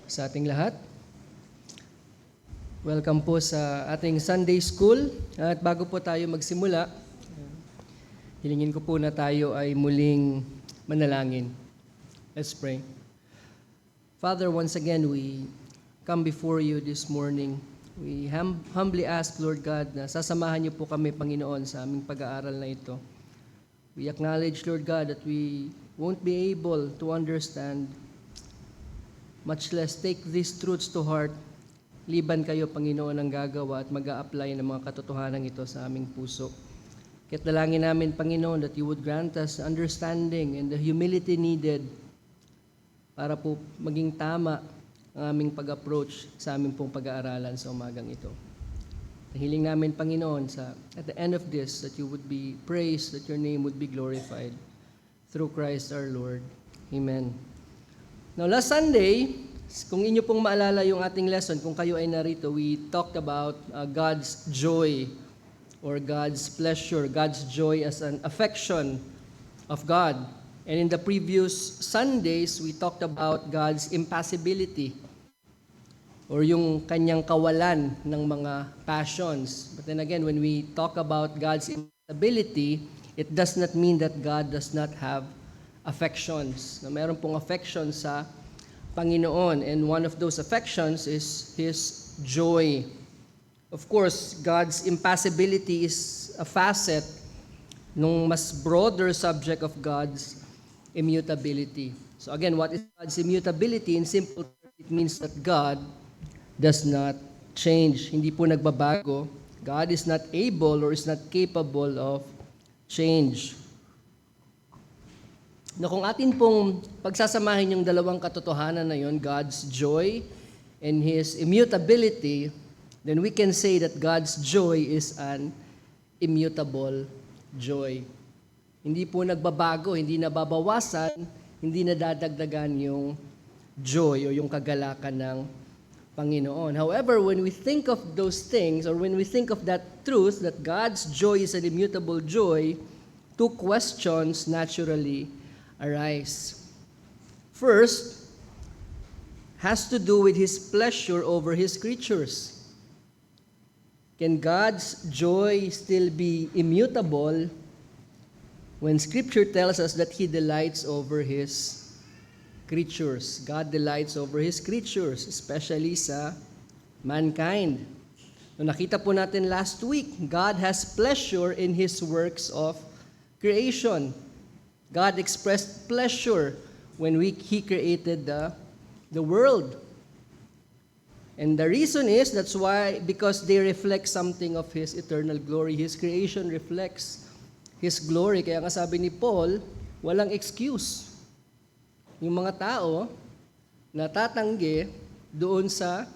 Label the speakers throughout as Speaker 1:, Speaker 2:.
Speaker 1: sa ating lahat. Welcome po sa ating Sunday School. At bago po tayo magsimula, hilingin ko po na tayo ay muling manalangin. Let's pray. Father, once again, we come before you this morning. We humbly ask, Lord God, na sasamahan niyo po kami, Panginoon, sa aming pag-aaral na ito. We acknowledge, Lord God, that we won't be able to understand, much less take these truths to heart. Liban kayo, Panginoon, ang gagawa at mag-a-apply ng mga katotohanan ito sa aming puso. Kaya't dalangin namin, Panginoon, that you would grant us understanding and the humility needed para po maging tama ang aming pag-approach sa aming pong pag-aaralan sa umagang ito. Hiling namin, Panginoon, at the end of this, that you would be praised, that your name would be glorified through Christ our Lord. Amen. Now, last Sunday, kung inyo pong maalala yung ating lesson, kung kayo ay narito, we talked about God's joy or God's pleasure, God's joy as an affection of God. And in the previous Sundays, we talked about God's impassibility or yung kanyang kawalan ng mga passions. But then again, when we talk about God's impassibility, it does not mean that God does not have affections. Na mayroon pong affection sa Panginoon, and one of those affections is His joy. Of course, God's impassibility is a facet nung mas broader subject of God's immutability. So again, what is God's immutability? In simple terms, it means that God does not change. Hindi po nagbabago. God is not able or is not capable of change. Na kung atin pong pagsasamahin yung dalawang katotohanan na yon, God's joy and His immutability, then we can say that God's joy is an immutable joy. Hindi po nagbabago, hindi nababawasan, hindi nadadagdagan yung joy o yung kagalakan ng Panginoon. However, when we think of those things, or when we think of that truth, that God's joy is an immutable joy, two questions naturally arise. First, has to do with His pleasure over His creatures. Can God's joy still be immutable when Scripture tells us that He delights over His creatures? God delights over His creatures, especially sa mankind. Nung nakita po natin last week, God has pleasure in His works of creation. God expressed pleasure when He created the world. And the reason is, because they reflect something of His eternal glory. His creation reflects His glory. Kaya nga sabi ni Paul, walang excuse yung mga tao na tatanggi doon sa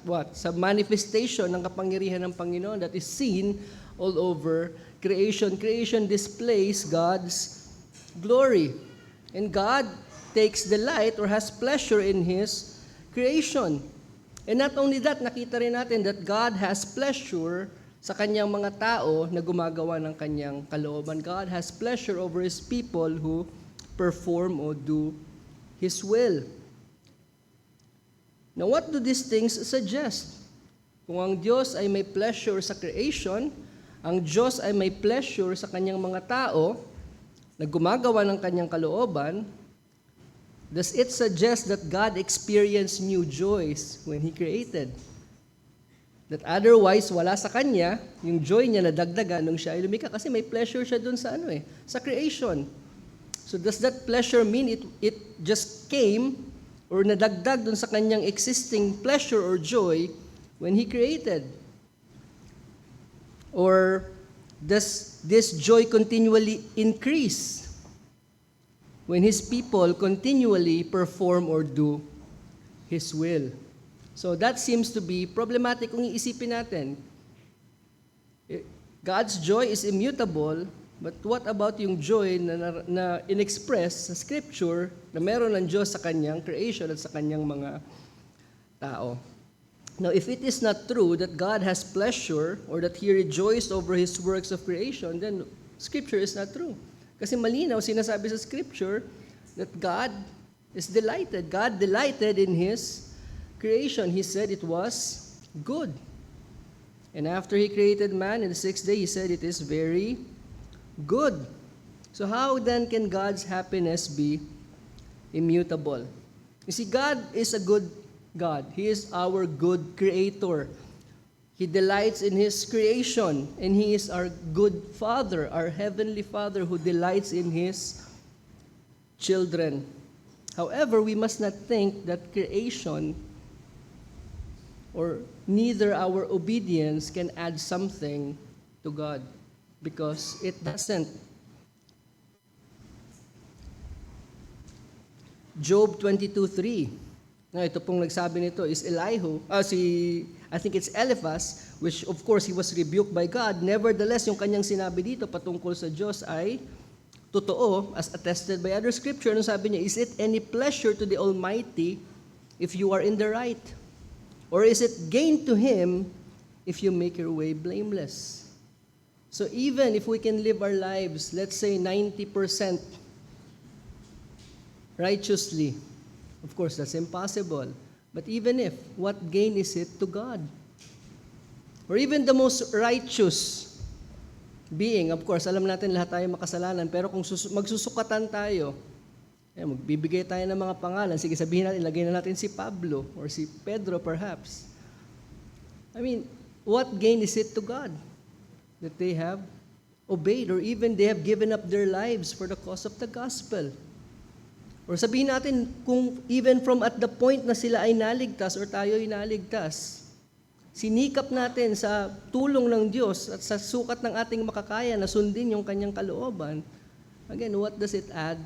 Speaker 1: manifestation ng kapangyarihan ng Panginoon that is seen all over creation. Creation displays God's glory. And God takes delight or has pleasure in His creation. And not only that, nakita rin natin that God has pleasure sa kanyang mga tao na gumagawa ng kanyang kalooban. God has pleasure over His people who perform or do His will. Now, what do these things suggest? Kung ang Diyos ay may pleasure sa creation, ang Diyos ay may pleasure sa kanyang mga tao na gumagawa ng kanyang kalooban, does it suggest that God experienced new joys when He created? That otherwise, wala sa Kanya, yung joy niya na dagdagan nung siya ay lumikha kasi may pleasure siya dun sa sa creation. So does that pleasure mean it just came or nadagdag dun sa Kanyang existing pleasure or joy when He created? Or does this joy continually increase when His people continually perform or do His will? So that seems to be problematic kung iisipin natin. God's joy is immutable, but what about yung joy na in-express sa Scripture na meron ng Diyos sa Kanyang creation at sa Kanyang mga tao? Now, if it is not true that God has pleasure or that He rejoiced over His works of creation, then Scripture is not true. Kasi malinaw, sinasabi sa Scripture that God is delighted. God delighted in His creation, He said it was good. And after He created man, in the sixth day, He said it is very good. So how then can God's happiness be immutable? You see, God is a good God. He is our good creator. He delights in His creation, and He is our good Father, our heavenly Father who delights in His children. However, we must not think that creation or neither our obedience can add something to God, because it doesn't. Job 22:3. Now, ito pong nagsabi nito is Elihu, I think it's Eliphaz, which of course he was rebuked by God. Nevertheless, yung kanyang sinabi dito patungkol sa Diyos ay totoo, as attested by other scripture. Ano sabi niya? Is it any pleasure to the Almighty if you are in the right? Or is it gain to Him if you make your way blameless? So even if we can live our lives, let's say 90% righteously, of course that's impossible. But even if, what gain is it to God? Or even the most righteous being, of course, alam natin lahat tayo makasalanan, pero kung magsusukatan tayo, magbibigay tayo ng mga pangalan, sige sabihin natin, ilagay na natin si Pablo or si Pedro perhaps. I mean, what gain is it to God that they have obeyed or even they have given up their lives for the cause of the gospel? Or sabihin natin, kung even from at the point na sila ay naligtas or tayo ay naligtas, sinikap natin sa tulong ng Diyos at sa sukat ng ating makakaya na sundin yung kanyang kalooban, again, what does it add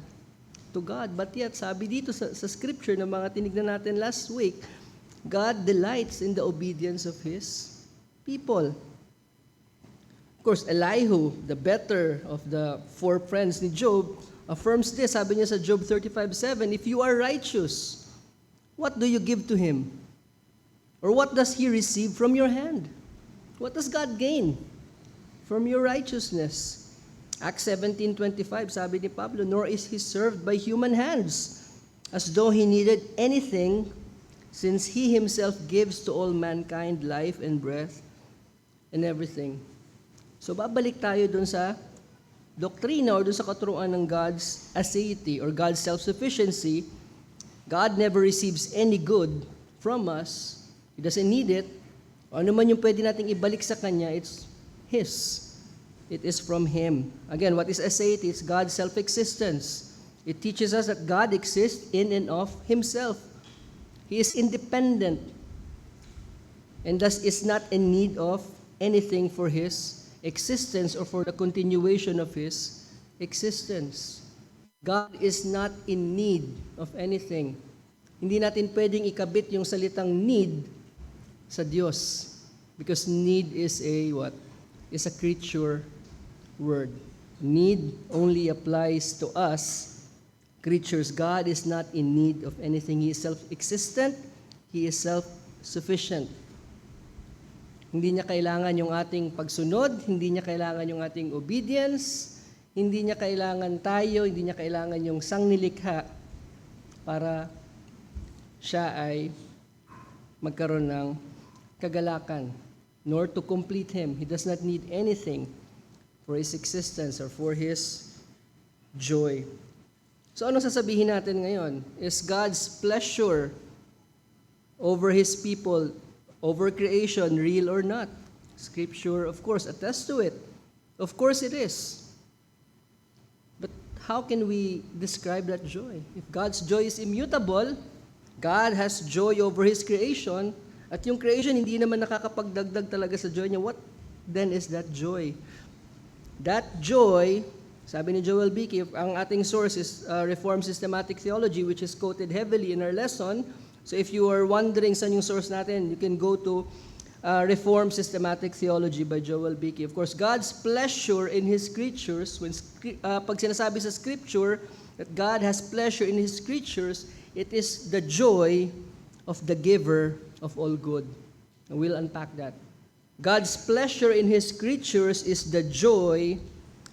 Speaker 1: to God? But yet, sabi dito sa scripture na mga tinignan natin last week, God delights in the obedience of His people. Of course, Elihu, the better of the four friends ni Job, affirms this. Sabi niya sa Job 35:7, if you are righteous, what do you give to Him? Or what does He receive from your hand? What does God gain from your righteousness? Acts 17:25, sabi ni Pablo, nor is He served by human hands, as though He needed anything, since He Himself gives to all mankind life and breath and everything. So babalik tayo dun sa doktrina or dun sa katuruan ng God's aseity or God's self-sufficiency. God never receives any good from us. He doesn't need it. O ano man yung pwede nating ibalik sa Kanya, it's His. It is from Him. Again, what is aseity? It's God's self-existence. It teaches us that God exists in and of Himself. He is independent and thus is not in need of anything for His existence or for the continuation of His existence. God is not in need of anything. Hindi natin pwedeng ikabit yung salitang need sa Diyos, because need is a creature word. Need only applies to us creatures. God is not in need of anything. He is self-existent. He is self-sufficient. Hindi niya kailangan yung ating pagsunod, hindi niya kailangan yung ating obedience, hindi niya kailangan tayo, hindi niya kailangan yung sangnilikha para siya ay magkaroon ng kagalakan, nor to complete Him. He does not need anything for His existence or for His joy. So ano sasabihin natin ngayon? Is God's pleasure over His people, over creation, real or not? Scripture, of course, attests to it. Of course it is. But how can we describe that joy? If God's joy is immutable, God has joy over His creation, at yung creation hindi naman nakakapagdagdag talaga sa joy niya, what then is that joy? That joy, sabi ni Joel Beeke, ang ating source is Reformed Systematic Theology, which is quoted heavily in our lesson. So if you are wondering saan yung source natin, you can go to Reformed Systematic Theology by Joel Beeke. Of course, God's pleasure in His creatures, pag sinasabi sa Scripture that God has pleasure in His creatures, it is the joy of the giver of all good. And we'll unpack that. God's pleasure in His creatures is the joy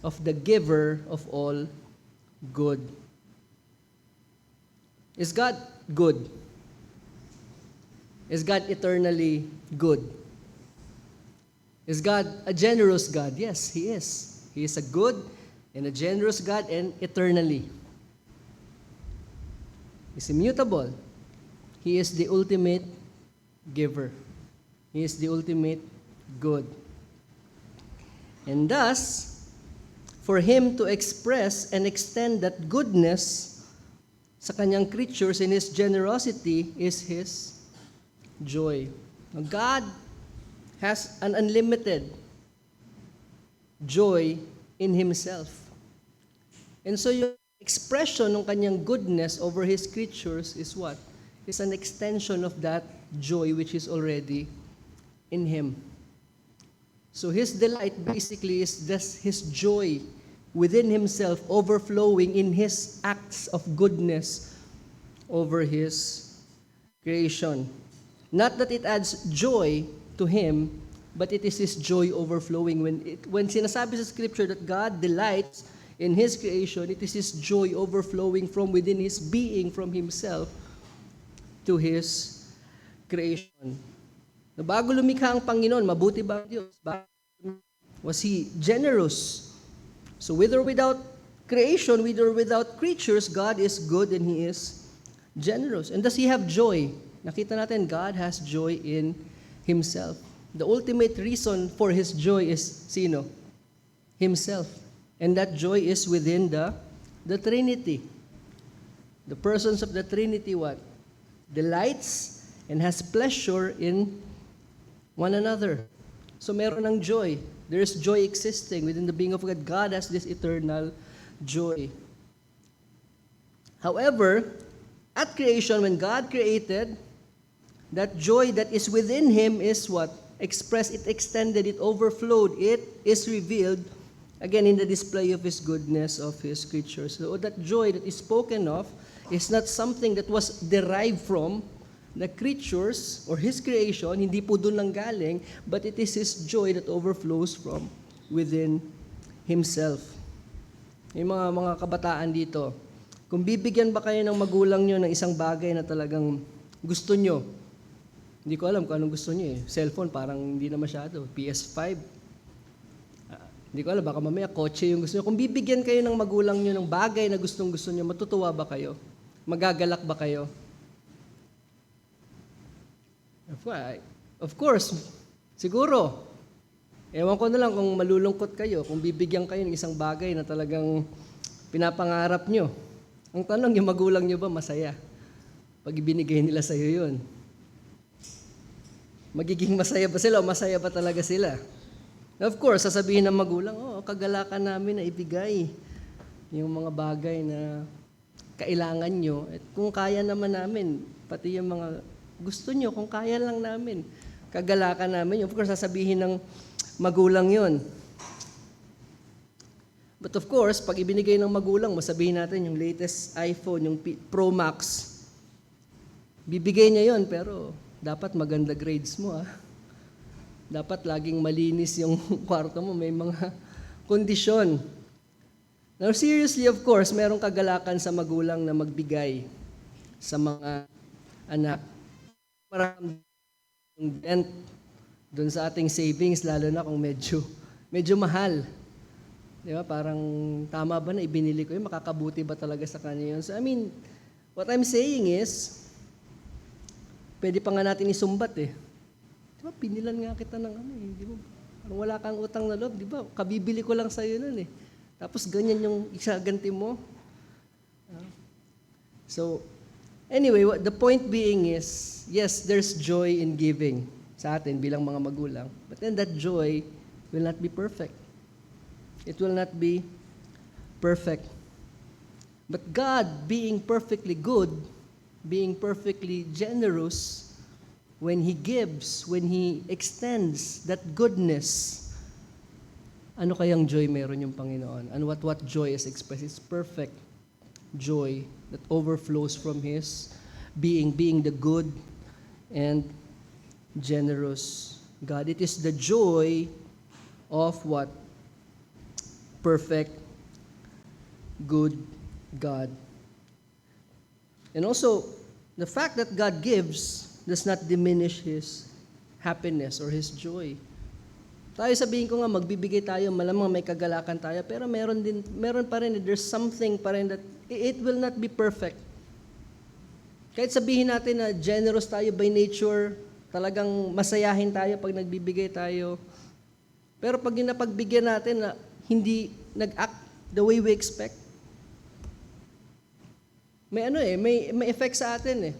Speaker 1: of the giver of all good. Is God good? Is God eternally good? Is God a generous God? Yes, He is. He is a good and a generous God, and eternally. He's immutable. He is the ultimate giver. He is the ultimate good. And thus, for Him to express and extend that goodness sa kanyang creatures in His generosity is His joy. Now, God has an unlimited joy in Himself. And so yung expression ng kanyang goodness over His creatures is what? Is an extension of that joy which is already in Him. So His delight basically is just His joy within Himself overflowing in His acts of goodness over His creation. Not that it adds joy to Him, but it is His joy overflowing. When sinasabi sa Scripture that God delights in His creation, it is His joy overflowing from within His being, from Himself, to His creation. Na bago lumikha ang Panginoon, mabuti ba ang Diyos? Was He generous? So with or without creation, with or without creatures, God is good and He is generous. And does He have joy? Nakita natin, God has joy in Himself. The ultimate reason for His joy is sino? Himself. And that joy is within the Trinity. The persons of the Trinity what? Delights and has pleasure in one another. So meron ng joy. There is joy existing within the being of God. God has this eternal joy. However, at creation, when God created, that joy that is within Him is what? Expressed, it extended, it overflowed, it is revealed, again, in the display of His goodness of His creatures. So that joy that is spoken of is not something that was derived from the creatures or His creation, hindi po doon lang galing, but it is His joy that overflows from within Himself. Yung mga kabataan dito, kung bibigyan ba kayo ng magulang nyo ng isang bagay na talagang gusto nyo, hindi ko alam kung anong gusto nyo eh. Cellphone, parang hindi na masyado. PS5. Hindi ko alam, baka mamaya kotse yung gusto nyo. Kung bibigyan kayo ng magulang nyo ng bagay na gustong-gusto nyo, matutuwa ba kayo? Magagalak ba kayo? Of course, siguro. Ewan ko na lang kung malulungkot kayo, kung bibigyan kayo ng isang bagay na talagang pinapangarap nyo. Ang tanong, yung magulang nyo ba masaya? Pag ibinigay nila sa'yo yun. Magiging masaya ba sila o masaya ba talaga sila? Of course, sasabihin ng magulang, kagalakan namin na ibigay yung mga bagay na kailangan nyo. At kung kaya naman namin, pati yung mga gusto nyo, kung kaya lang namin, kagalakan namin. Of course, sasabihin ng magulang yon. But of course, pag ibinigay ng magulang, masabihin natin yung latest iPhone, yung Pro Max, bibigay niya yon, pero dapat maganda grades mo. Dapat laging malinis yung kwarto mo, may mga kondisyon. Now seriously, of course, merong kagalakan sa magulang na magbigay sa mga anak. Maraming dent doon sa ating savings, lalo na kung medyo mahal. Di ba? Parang tama ba na ibinili ko yun? Makakabuti ba talaga sa kanya yun? So I mean, what I'm saying is, pwede pa nga natin isumbat eh. Di ba, pinilan nga kita ng di ba? Parang wala kang utang na loob, di ba? Kabibili ko lang sa'yo nun eh. Tapos ganyan yung isaganti mo. So, anyway, the point being is, yes, there's joy in giving sa atin bilang mga magulang. But then that joy will not be perfect. It will not be perfect. But God, being perfectly good, being perfectly generous, when He gives, when He extends that goodness, ano kayang joy meron yung Panginoon? And what joy is expressed? It's perfect joy that overflows from His being the good and generous God. It is the joy of what? Perfect, good God. And also, the fact that God gives does not diminish His happiness or His joy. Tayo sabihin ko nga, magbibigay tayo, malamang may kagalakan tayo, pero meron pa rin, there's something pa rin that it will not be perfect. Kahit sabihin natin na generous tayo by nature, talagang masayahin tayo pag nagbibigay tayo, pero pag napagbigyan natin na hindi nag-act the way we expect, may effect sa atin eh.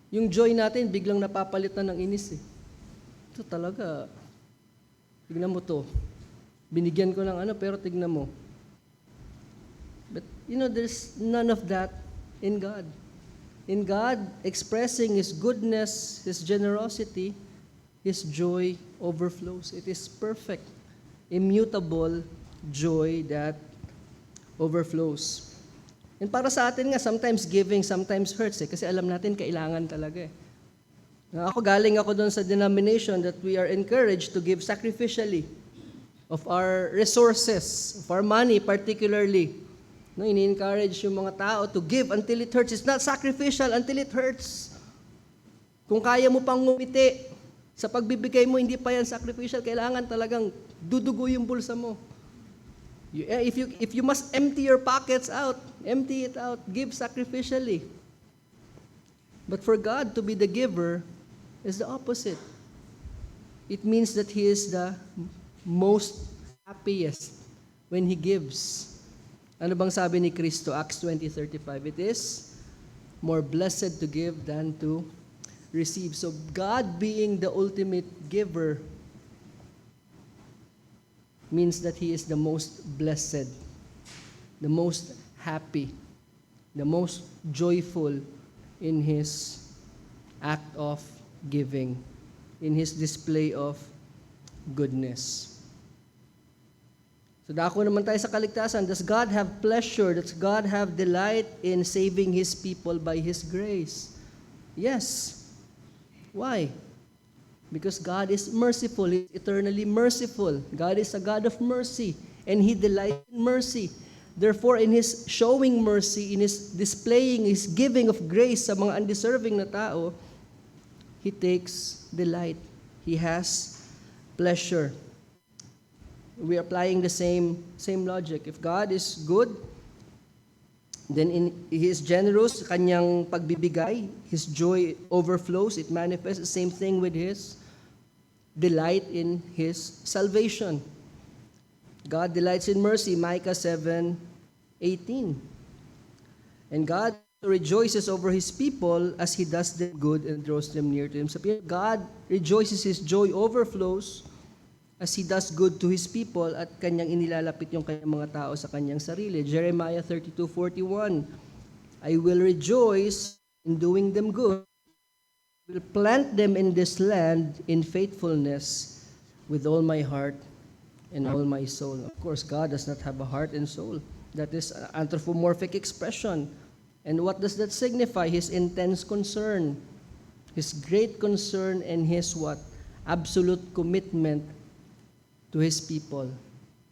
Speaker 1: Yung joy natin, biglang napapalit na ng inis eh. Ito talaga, tignan mo to. Binigyan ko ng pero tignan mo. But, there's none of that in God. In God, expressing His goodness, His generosity, His joy overflows. It is perfect, immutable joy that overflows. And para sa atin nga, sometimes giving, sometimes hurts kasi alam natin kailangan talaga eh. Galing ako doon sa denomination that we are encouraged to give sacrificially of our resources, of our money particularly. Ini-encourage yung mga tao to give until it hurts. It's not sacrificial until it hurts. Kung kaya mo pang ngumiti sa pagbibigay mo, hindi pa yan sacrificial. Kailangan talagang dudugo yung bulsa mo. If you must empty your pockets out, empty it out, give sacrificially. But for God to be the giver is the opposite. It means that He is the most happiest when He gives. Ano bang sabi ni Kristo? Acts 20:35. It is more blessed to give than to receive. So God being the ultimate giver means that He is the most blessed, the most happy, the most joyful in His act of giving, in His display of goodness. So dako naman tayo sa kaligtasan. Does God have pleasure? Does God have delight in saving His people by His grace? Yes. Why? Because God is merciful. He is eternally merciful. God is a God of mercy, and He delights in mercy. Therefore, in His showing mercy, in His displaying, His giving of grace sa mga undeserving na tao, He takes delight. He has pleasure. We are applying the same logic. If God is good, then He is generous, kanyang pagbibigay, His joy overflows, it manifests. The same thing with His delight in His salvation. God delights in mercy, Micah 7:18. And God rejoices over His people as He does them good and draws them near to Himself. God rejoices, His joy overflows as He does good to His people at kanyang inilalapit yung kanyang mga tao sa kanyang sarili. Jeremiah 32:41, I will rejoice in doing them good. I will plant them in this land in faithfulness with all my heart and all my soul. Of course, God does not have a heart and soul. That is an anthropomorphic expression. And what does that signify? His intense concern, His great concern, and His what? Absolute commitment to His people,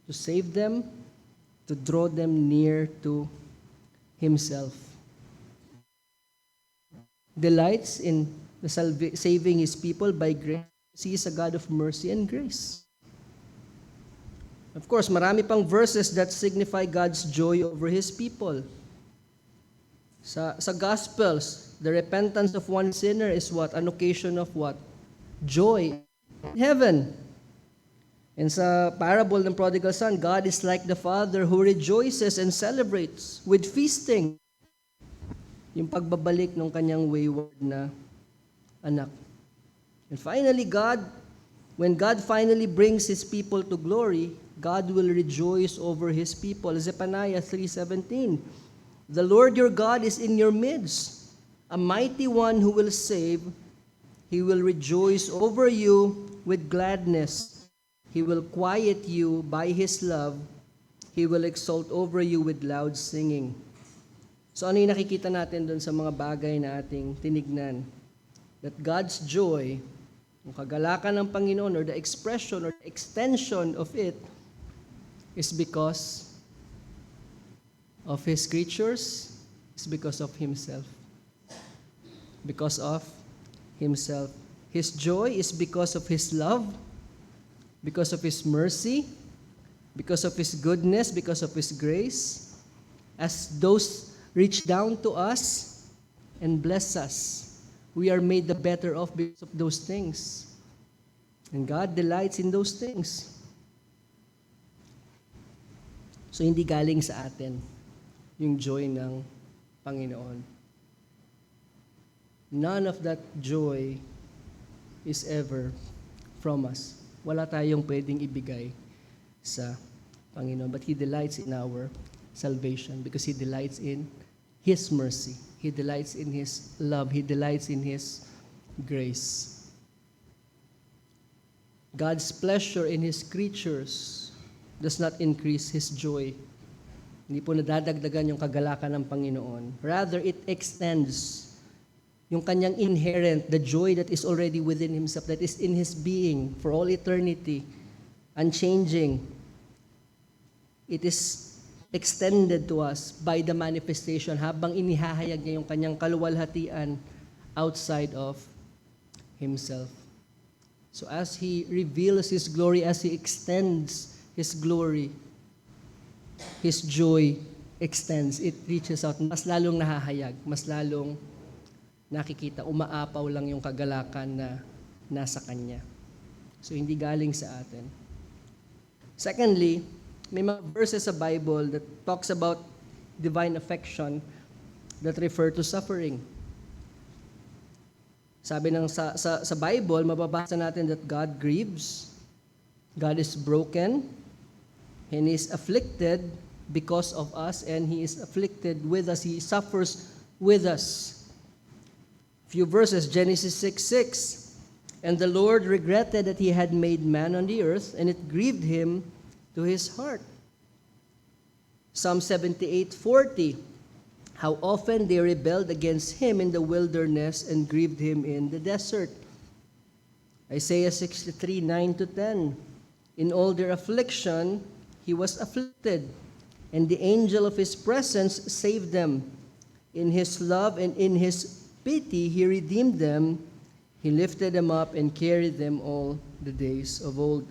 Speaker 1: to save them, to draw them near to Himself. Delights in the saving His people by grace. He is a God of mercy and grace. Of course, marami pang verses that signify God's joy over His people. Sa Gospels, the repentance of one sinner is what? An occasion of what? Joy in heaven. And sa parable ng prodigal son, God is like the father who rejoices and celebrates with feasting yung pagbabalik ng kanyang wayward na anak. And finally, when God finally brings His people to glory, God will rejoice over His people. Zephaniah 3:17, the Lord your God is in your midst, a mighty one who will save. He will rejoice over you with gladness. He will quiet you by His love. He will exalt over you with loud singing. So ano yung nakikita natin doon sa mga bagay na ating tinignan? That God's joy, yung kagalakan ng Panginoon, or the expression or the extension of it, is because of His creatures, is because of Himself. because of Himself. His joy is because of His love, because of His mercy, because of His goodness, because of His grace. As those reach down to us and bless us, we are made the better off because of those things. And God delights in those things. So hindi galing sa atin yung joy ng Panginoon. None of that joy is ever from us. Wala tayong pwedeng ibigay sa Panginoon. But He delights in our salvation because He delights in His mercy. He delights in His love. He delights in His grace. God's pleasure in His creatures does not increase His joy. Hindi po nadadagdagan yung kagalakan ng Panginoon. Rather, it extends yung kanyang inherent, the joy that is already within Himself, that is in His being for all eternity, unchanging. It is extended to us by the manifestation habang inihahayag niya yung kanyang kaluwalhatian outside of Himself. So as He reveals His glory, as He extends His glory, His joy extends. It reaches out. Mas lalong nahahayag, mas lalong nakikita, umaapaw lang yung kagalakan na nasa Kanya. So hindi galing sa atin. Secondly, may mga verses sa Bible that talks about divine affection that refer to suffering. Sabi ng sa Bible, mababasa natin that God grieves, God is broken, and He is afflicted because of us, and He is afflicted with us. He suffers with us. Few verses, Genesis 6:6. And the Lord regretted that He had made man on the earth, and it grieved Him to His heart. Psalm 78:40. How often they rebelled against Him in the wilderness and grieved Him in the desert. Isaiah 63:9-10. In all their affliction, He was afflicted, and the angel of His presence saved them. In His love and in His pity, He redeemed them. He lifted them up and carried them all the days of old.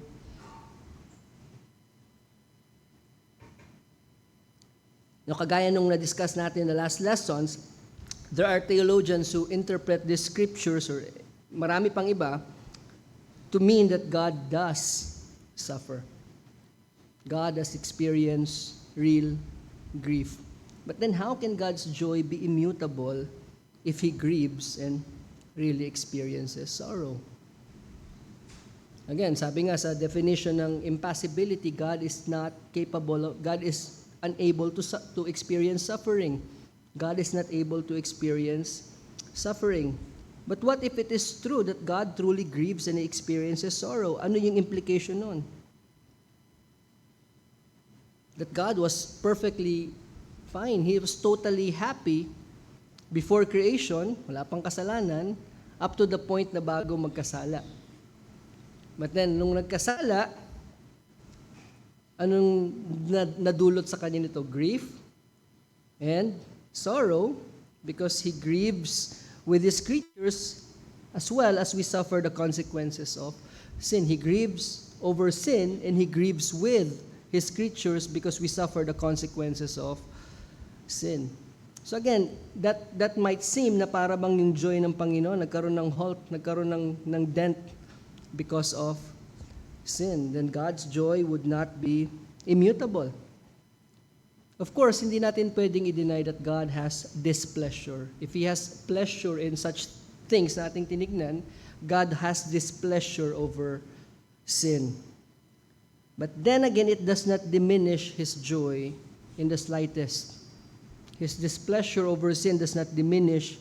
Speaker 1: Now, kagaya nung na-discuss natin in the last lessons, there are theologians who interpret these scriptures, or marami pang iba, to mean that God does suffer. God has experienced real grief. But then how can God's joy be immutable if He grieves and really experiences sorrow? Again, sabi nga sa definition ng impassibility, God is not capable of, God is unable to experience suffering. God is not able to experience suffering. But what if it is true that God truly grieves and experiences sorrow? Ano yung implication nun? That God was perfectly fine. He was totally happy before creation, wala pang kasalanan, up to the point na bago magkasala. But then, nung nagkasala, anong nadulot sa kanya nito? Grief and sorrow, because He grieves with His creatures as well as we suffer the consequences of sin. He grieves over sin and He grieves with His creatures because we suffer the consequences of sin. So again, that might seem na para bang yung joy ng Panginoon nagkaroon ng halt, nagkaroon ng dent because of sin. Then God's joy would not be immutable. Of course, hindi natin pwedeng i-deny that God has displeasure. If He has pleasure in such things na ating tinignan, God has displeasure over sin. But then again, it does not diminish His joy in the slightest. His displeasure over sin does not diminish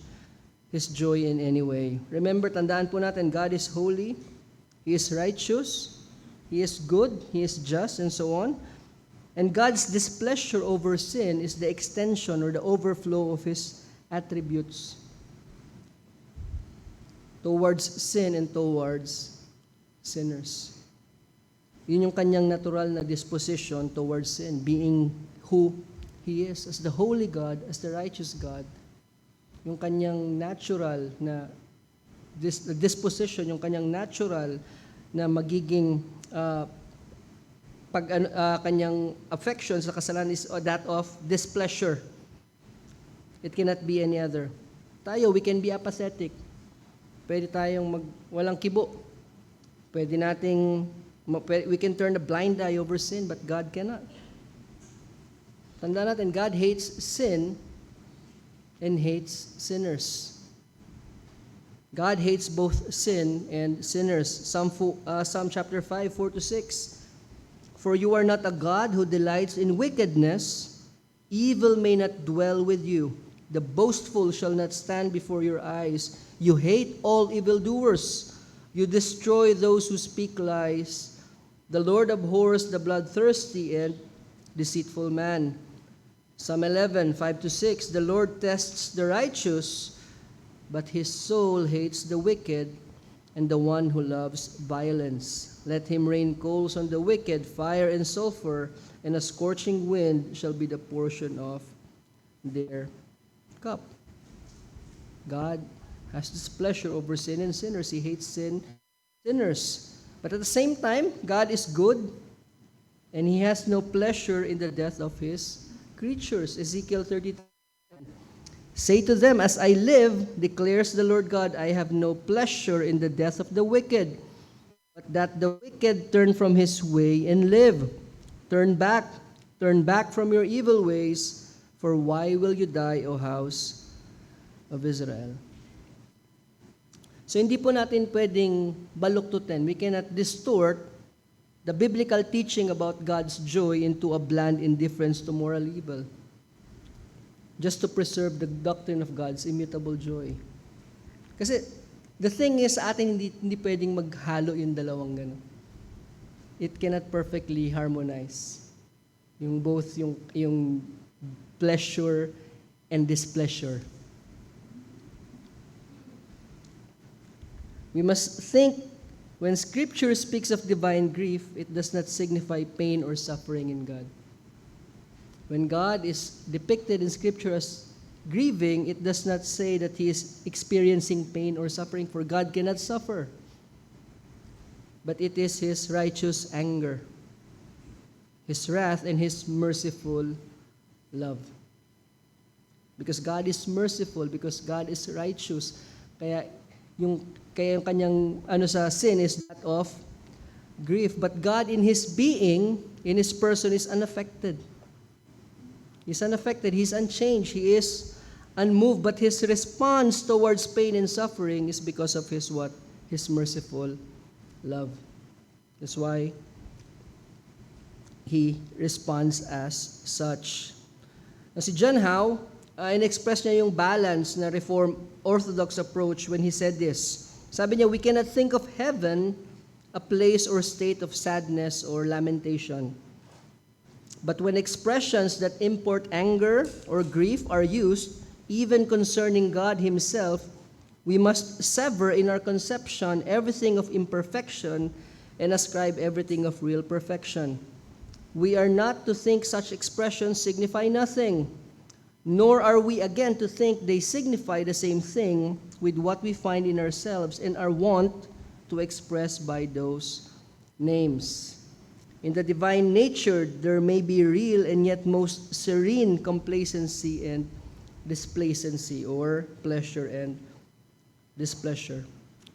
Speaker 1: His joy in any way. Remember, tandaan po natin, God is holy, He is righteous, He is good, He is just, and so on. And God's displeasure over sin is the extension or the overflow of His attributes towards sin and towards sinners. Yun yung kanyang natural na disposition towards sin, being who He is, as the holy God, as the righteous God. yung kanyang natural na disposition, yung kanyang natural na magiging kanyang affection sa kasalanan is that of displeasure. It cannot be any other. Tayo, we can be apathetic. Pwede tayong walang kibo. We can turn a blind eye over sin, but God cannot. Tandaan natin, God hates sin and hates sinners. God hates both sin and sinners. Psalm chapter 5, 4-6. For you are not a God who delights in wickedness. Evil may not dwell with you. The boastful shall not stand before your eyes. You hate all evildoers. You destroy those who speak lies. The Lord abhors the bloodthirsty and deceitful man. Psalm 11, 5-6. The Lord tests the righteous, but his soul hates the wicked and the one who loves violence. Let him rain coals on the wicked, fire and sulfur, and a scorching wind shall be the portion of their cup. God has displeasure over sin and sinners. He hates sinners. But at the same time, God is good, and He has no pleasure in the death of His creatures. Ezekiel 30. Say to them, as I live, declares the Lord God, I have no pleasure in the death of the wicked, but that the wicked turn from his way and live. Turn back from your evil ways, for why will you die, O house of Israel? So hindi po natin pwedeng baluktutin. We cannot distort the biblical teaching about God's joy into a bland indifference to moral evil, just to preserve the doctrine of God's immutable joy. Kasi the thing is, sa atin hindi pwedeng maghalo yung dalawang ganun. It cannot perfectly harmonize. Yung pleasure and displeasure. We must think, when Scripture speaks of divine grief, it does not signify pain or suffering in God. When God is depicted in Scripture as grieving, it does not say that He is experiencing pain or suffering, for God cannot suffer. But it is His righteous anger, His wrath, and His merciful love. Because God is merciful, because God is righteous, kaya yung kanyang sa sin is that of grief. But God in His being, in His person, is unaffected. He's unaffected. He's unchanged. He is unmoved. But His response towards pain and suffering is because of His what? His merciful love. That's why He responds as such. Na si John Howe, in-express niya yung balance na Reformed Orthodox approach when he said this. Sabi niya, we cannot think of heaven a place or state of sadness or lamentation. But when expressions that import anger or grief are used, even concerning God Himself, we must sever in our conception everything of imperfection and ascribe everything of real perfection. We are not to think such expressions signify nothing, nor are we again to think they signify the same thing with what we find in ourselves and are wont to express by those names. In the divine nature, there may be real and yet most serene complacency and displacency, or pleasure and displeasure.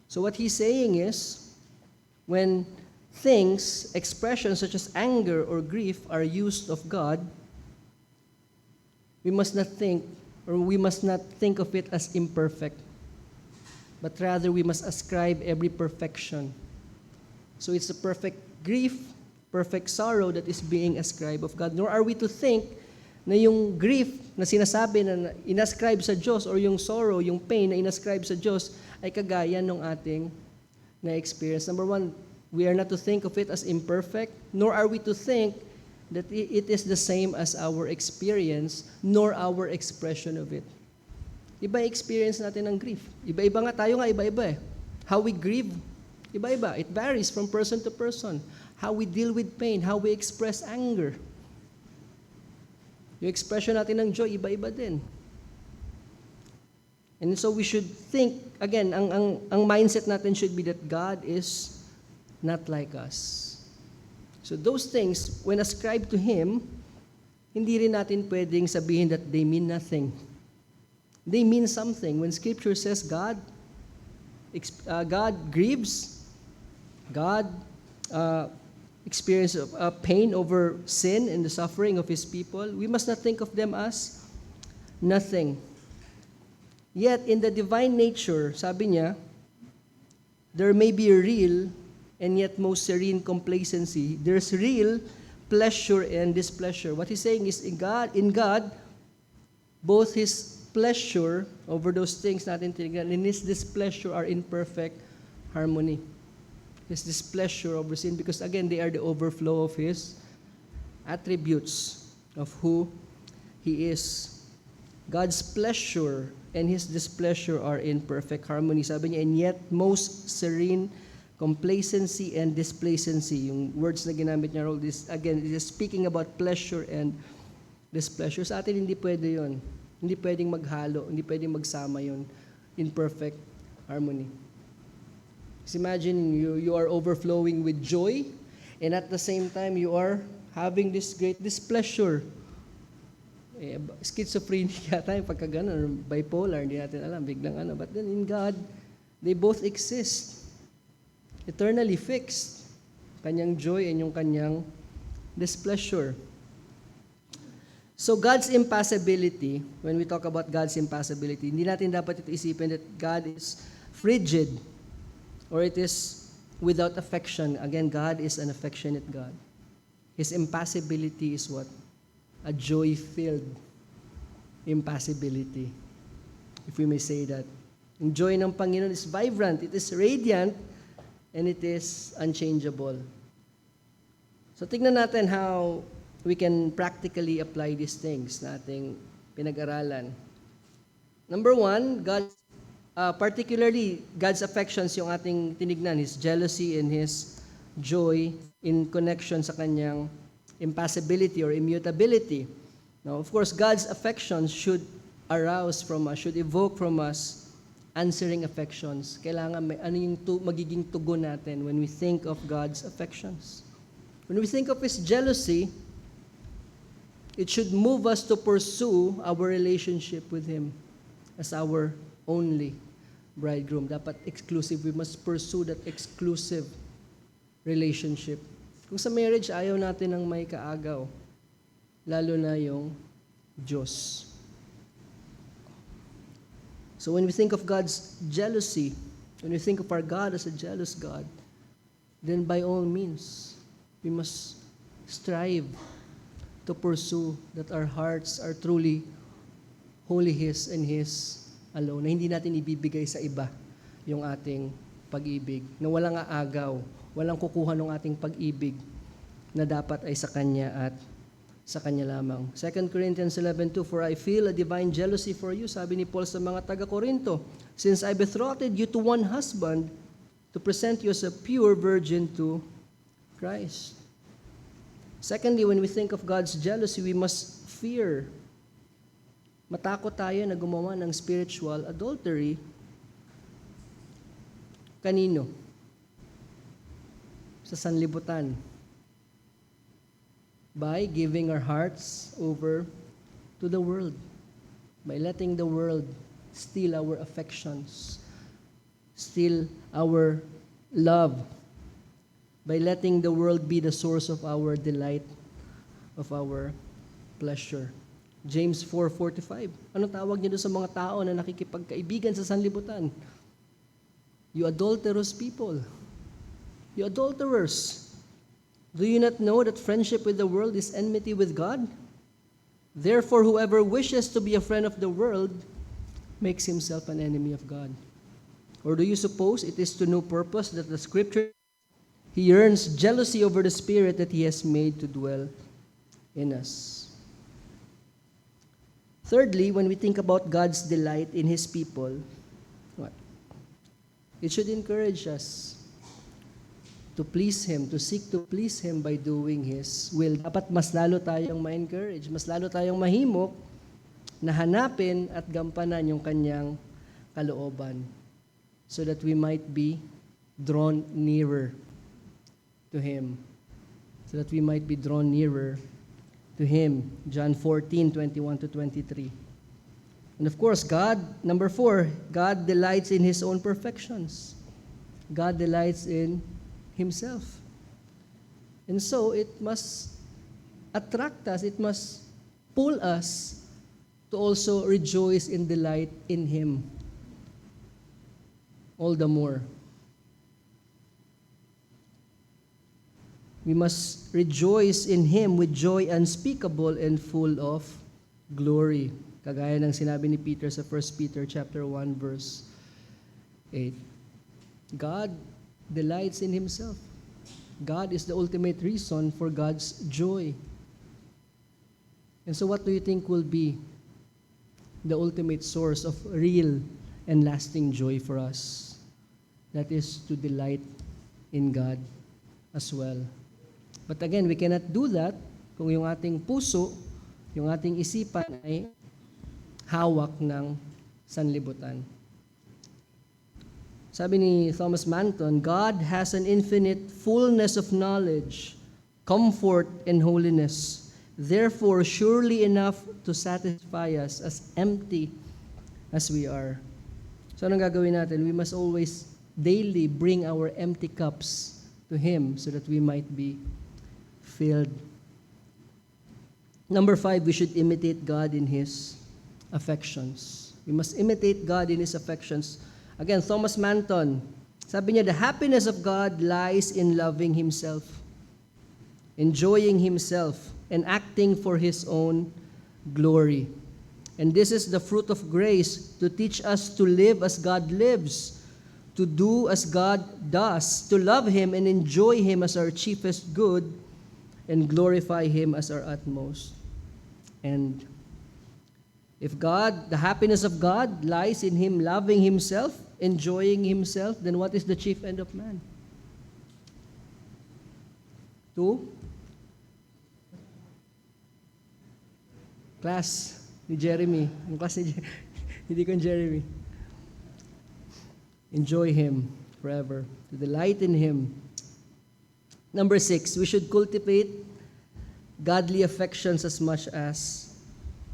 Speaker 1: So what he's saying is, when things, expressions such as anger or grief are used of God, we must not think of it as imperfect, but rather we must ascribe every perfection. So it's a perfect grief, perfect sorrow that is being ascribed of God. Nor are we to think na yung grief na sinasabi na inascribe sa Diyos, or yung sorrow, yung pain na inascribe sa Diyos ay kagaya ng ating na-experience. Number one, we are not to think of it as imperfect, nor are we to think that it is the same as our experience, nor our expression of it. Iba experience natin ng grief. Iba-iba nga, tayo nga iba-iba eh. How we grieve, iba-iba. It varies from person to person. How we deal with pain, how we express anger. Yung expression natin ng joy, iba-iba din. And so we should think, again, ang mindset natin should be that God is not like us. So those things, when ascribed to Him, hindi rin natin pwedeng sabihin that they mean nothing. They mean something. When Scripture says God grieves, God experiences pain over sin and the suffering of His people, we must not think of them as nothing. Yet, in the divine nature, sabi niya, there may be a real and yet most serene complacency. There's real pleasure and displeasure. What he's saying is, in God, both His pleasure over those things natin tinignan and His displeasure are in perfect harmony. His displeasure over sin, because again, they are the overflow of His attributes of who He is. God's pleasure and His displeasure are in perfect harmony. Sabi niya, and yet most serene complacency and displacency. Yung words na ginamit niya, this, again, it is speaking about pleasure and displeasure. Sa atin, hindi pwede yun. Hindi pwedeng maghalo, hindi pwedeng magsama yun in perfect harmony. Just imagine you are overflowing with joy, and at the same time, you are having this great displeasure. Schizophrenic yata yung pagka ganun, bipolar, hindi natin alam, biglang ano. But then in God, they both exist. Eternally fixed. Kanyang joy and yung kanyang displeasure. So God's impassibility, when we talk about God's impassibility, hindi natin dapat ito isipin that God is frigid or it is without affection. Again, God is an affectionate God. His impassibility is what? A joy-filled impassibility, if we may say that. Yung joy ng Panginoon is vibrant, it is radiant, and it is unchangeable. So tignan natin how we can practically apply these things na ating pinag-aralan. Number one, particularly God's affections yung ating tinignan, His jealousy and His joy in connection sa kanyang impassibility or immutability. Now, of course, God's affections should arouse from us, should evoke from us answering affections. Kailangan may ano yung magiging tugon natin when we think of God's affections. When we think of His jealousy, it should move us to pursue our relationship with Him as our only bridegroom. Dapat exclusive. We must pursue that exclusive relationship. Kung sa marriage, ayaw natin ng may kaagaw, lalo na yung Diyos. So when we think of God's jealousy, when we think of our God as a jealous God, then by all means, we must strive to pursue that our hearts are truly wholly His and His alone, na hindi natin ibibigay sa iba yung ating pag-ibig, na walang aagaw, walang kukuha ng ating pag-ibig na dapat ay sa Kanya at sa Kanya lamang. 2 Corinthians 11:2, for I feel a divine jealousy for you, sabi ni Paul sa mga taga-Korinto, since I betrothed you to one husband to present you as a pure virgin to Christ. Secondly, when we think of God's jealousy, we must fear. Matakot tayo na gumawa ng spiritual adultery. Kanino? Sa sanlibutan. By giving our hearts over to the world. By letting the world steal our affections, steal our love, by letting the world be the source of our delight, of our pleasure. James 4:45. Ano tawag niya doon sa mga tao na nakikipagkaibigan sa sanlibutan? You adulterous people. You adulterers. Do you not know that friendship with the world is enmity with God? Therefore, whoever wishes to be a friend of the world makes himself an enemy of God. Or do you suppose it is to no purpose that the Scripture, He yearns jealousy over the Spirit that He has made to dwell in us? Thirdly, when we think about God's delight in His people, what? It should encourage us to please Him, to seek to please Him by doing His will. Dapat mas lalo tayong ma-encourage, mas lalo tayong mahimok na hanapin at gampanan yung Kanyang kalooban, so that we might be drawn nearer to Him. So that we might be drawn nearer to Him. John 14:21-23. And of course, God, number 4, God delights in His own perfections. God delights in Himself. And so, it must attract us, it must pull us to also rejoice and delight in Him all the more. We must rejoice in Him with joy unspeakable and full of glory. Kagaya ng sinabi ni Peter sa 1 Peter chapter 1 verse 8. God delights in Himself. God is the ultimate reason for God's joy. And so what do you think will be the ultimate source of real and lasting joy for us? That is to delight in God as well. But again, we cannot do that kung yung ating puso, yung ating isipan ay hawak ng sanlibutan. Sabi ni Thomas Manton, God has an infinite fullness of knowledge, comfort, and holiness, therefore surely enough to satisfy us as empty as we are. So anong gagawin natin? We must always daily bring our empty cups to Him so that we might be filled. Number 5, we should imitate God in His affections. We must imitate God in His affections. Again, Thomas Manton, sabi niya, the happiness of God lies in loving Himself, enjoying Himself, and acting for His own glory. And this is the fruit of grace to teach us to live as God lives, to do as God does, to love Him and enjoy Him as our chiefest good, and glorify Him as our utmost. And if God, the happiness of God lies in Him loving Himself, enjoying Himself, then what is the chief end of man? Class ni Jeremy. Ang class ni hindi ko Jeremy. Enjoy Him forever. To delight in Him. Number 6, we should cultivate godly affections as much as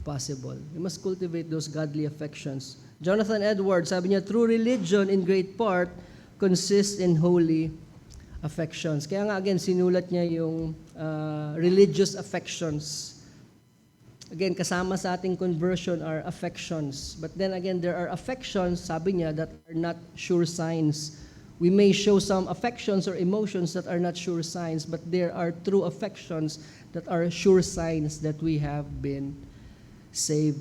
Speaker 1: possible. We must cultivate those godly affections. Jonathan Edwards, sabi niya, true religion in great part consists in holy affections. Kaya nga again, sinulat niya yung religious affections. Again, kasama sa ating conversion are affections. But then again, there are affections, sabi niya, that are not sure signs. We may show some affections or emotions that are not sure signs, but there are true affections that are sure signs that we have been saved.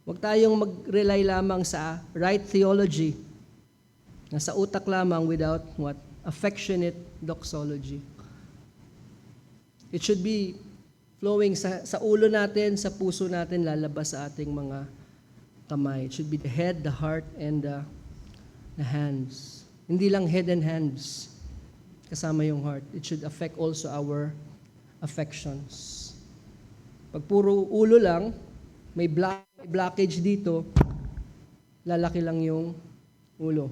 Speaker 1: Huwag tayong mag-rely lamang sa right theology, na sa utak lamang without what? Affectionate doxology. It should be flowing sa ulo natin, sa puso natin, lalabas sa ating mga kamay. It should be the head, the heart, and the hands. Hindi lang head and hands, kasama yung heart. It should affect also our affections. Pag puro ulo lang, may blockage dito, lalaki lang yung ulo.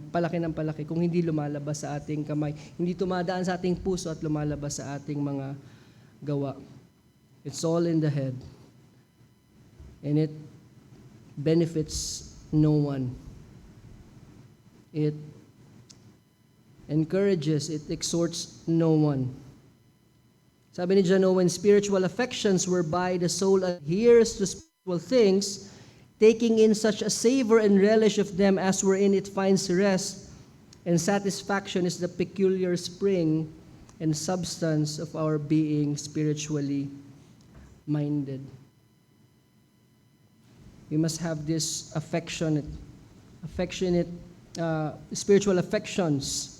Speaker 1: Palaki ng palaki. Kung hindi lumalabas sa ating kamay, hindi tumadaan sa ating puso at lumalabas sa ating mga gawa. It's all in the head. And it benefits no one. It encourages, it exhorts no one. Sabi ni John Owen, spiritual affections whereby the soul adheres to spiritual things, taking in such a savor and relish of them as wherein it finds rest and satisfaction is the peculiar spring and substance of our being spiritually minded. We must have this affectionate spiritual affections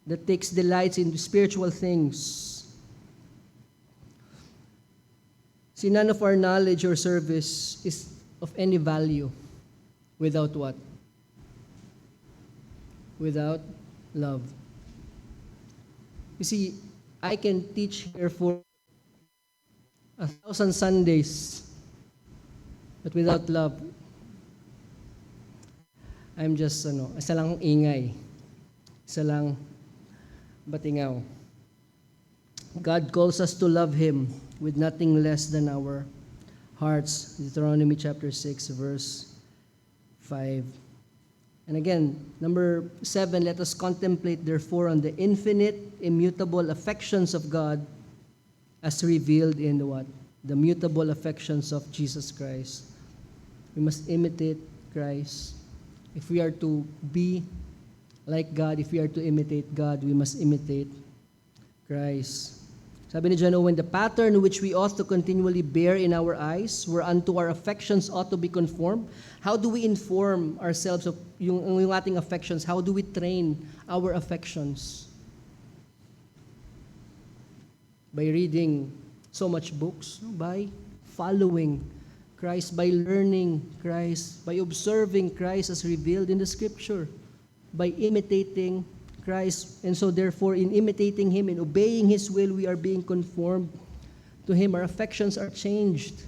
Speaker 1: that takes delights in spiritual things. See, none of our knowledge or service is of any value without what? Without love. You see, I can teach here for 1,000 Sundays, but without love, I'm just, isa lang ingay. Isa lang batingaw. God calls us to love Him with nothing less than our hearts. Deuteronomy chapter 6, verse 5. And again, number 7, let us contemplate therefore on the infinite, immutable affections of God as revealed in the what? The mutable affections of Jesus Christ. We must imitate Christ. If we are to be like God, if we are to imitate God, we must imitate Christ. Sabi ni John Owen, the pattern which we ought to continually bear in our eyes, whereunto our affections ought to be conformed. How do we inform ourselves of yung ating affections? How do we train our affections? By reading so much books, by following Christ, by learning Christ, by observing Christ as revealed in the Scripture, by imitating Christ. And so therefore, in imitating Him, in obeying His will, we are being conformed to Him. Our affections are changed.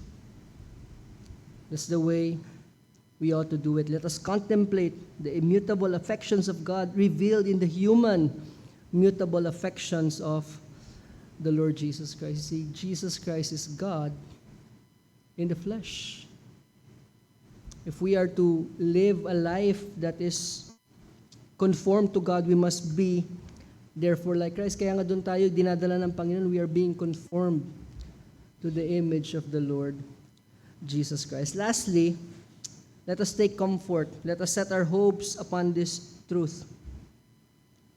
Speaker 1: That's the way we ought to do it. Let us contemplate the immutable affections of God revealed in the human mutable affections of the Lord Jesus Christ. See, Jesus Christ is God in the flesh. If we are to live a life that is conformed to God, we must be therefore like Christ. Kaya nga doon tayo dinadala ng Panginoon, we are being conformed to the image of the Lord Jesus Christ. Lastly, let us take comfort. Let us set our hopes upon this truth,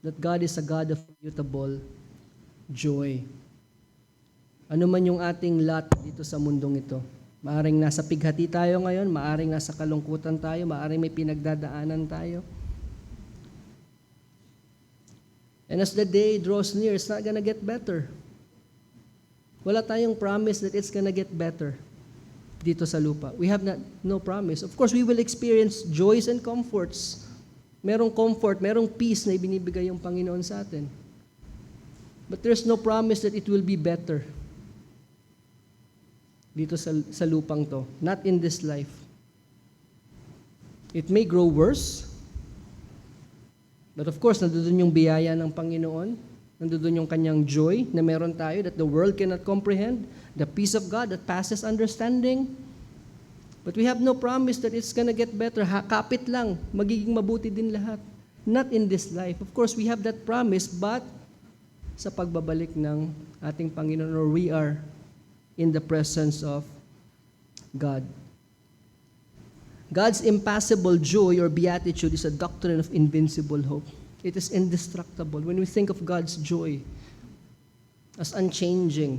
Speaker 1: that God is a God of immutable joy. Ano man yung ating lot dito sa mundong ito, maaring nasa pighati tayo ngayon, maaring nasa kalungkutan tayo, maaring may pinagdadaanan tayo. And as the day draws near, it's not gonna get better. Wala tayong promise that it's gonna get better dito sa lupa. We have no promise. Of course, we will experience joys and comforts. Merong comfort, merong peace na ibinibigay yung Panginoon sa atin. But there's no promise that it will be better dito sa lupang to. Not in this life. It may grow worse. But of course, nandoon yung biyaya ng Panginoon. Nandoon yung kanyang joy na meron tayo that the world cannot comprehend. The peace of God that passes understanding. But we have no promise that it's gonna get better. Kapit lang, magiging mabuti din lahat. Not in this life. Of course, we have that promise, but sa pagbabalik ng ating Panginoon, or we are in the presence of God. God's impassible joy or beatitude is a doctrine of invincible hope. It is indestructible. When we think of God's joy as unchanging,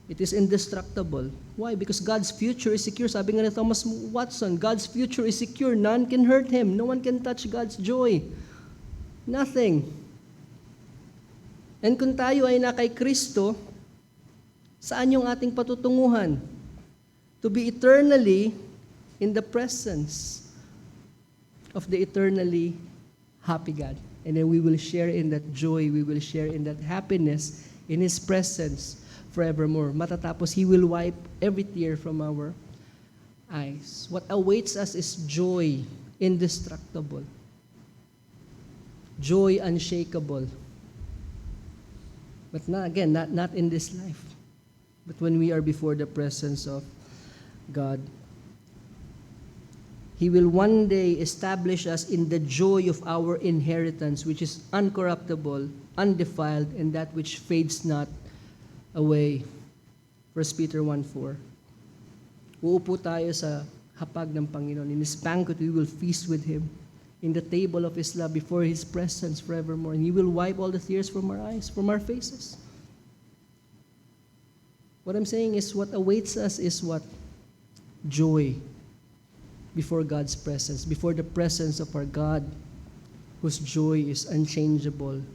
Speaker 1: it is indestructible. Why? Because God's future is secure. Sabi nga ni Thomas Watson, God's future is secure. None can hurt Him. No one can touch God's joy. Nothing. And kung tayo ay na kay Kristo, saan yung ating patutunguhan? To be eternally in the presence of the eternally happy God. And then we will share in that joy, we will share in that happiness in His presence forevermore. Matatapos, He will wipe every tear from our eyes. What awaits us is joy indestructible. Joy unshakable. But not in this life. But when we are before the presence of God, He will one day establish us in the joy of our inheritance, which is uncorruptible, undefiled, and that which fades not away. 1 Peter 1:4. Uupo tayo sa hapag ng Panginoon. In His banquet, we will feast with Him. In the table of His love, before His presence forevermore. And He will wipe all the tears from our eyes, from our faces. What I'm saying is, what awaits us is what? Joy before God's presence, before the presence of our God, whose joy is unchangeable,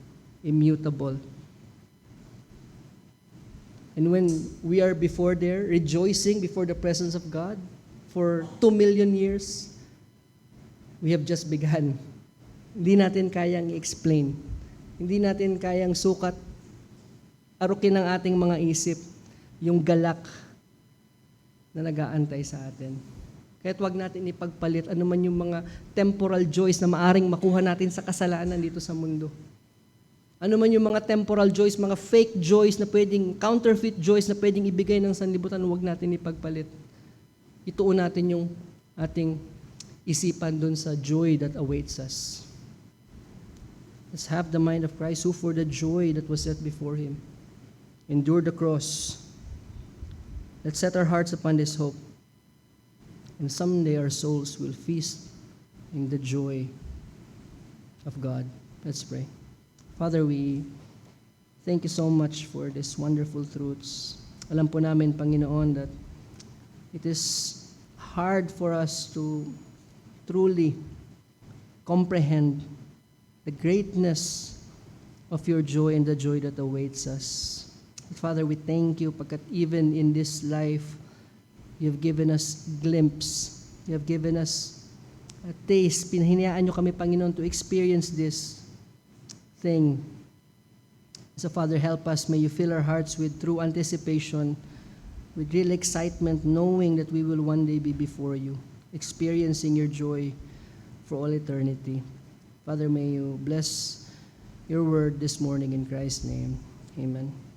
Speaker 1: immutable. And when we are before there, rejoicing before the presence of God for 2 million years, we have just begun. Hindi natin kayang i-explain. Hindi natin kayang sukat, arukin ng ating mga isip, yung galak na nag-aantay sa atin. Kaya't wag natin ipagpalit ano man yung mga temporal joys na maaring makuha natin sa kasalanan dito sa mundo. Ano man yung mga temporal joys, mga fake joys na pwedeng, counterfeit joys na pwedeng ibigay ng sanlibutan, wag natin ipagpalit. Ituon natin yung ating isipan dun sa joy that awaits us. Let's have the mind of Christ, who for the joy that was set before Him endured the cross. Let's set our hearts upon this hope. And someday our souls will feast in the joy of God. Let's pray. Father, we thank you so much for these wonderful truths. Alam po namin, Panginoon, that it is hard for us to truly comprehend the greatness of your joy and the joy that awaits us. Father, we thank you pagkat even in this life, you have given us glimpse. You have given us a taste. Pinahinayaan nyo kami, Panginoon, to experience this thing. So, Father, help us. May you fill our hearts with true anticipation, with real excitement, knowing that we will one day be before you, experiencing your joy for all eternity. Father, may you bless your word this morning in Christ's name. Amen.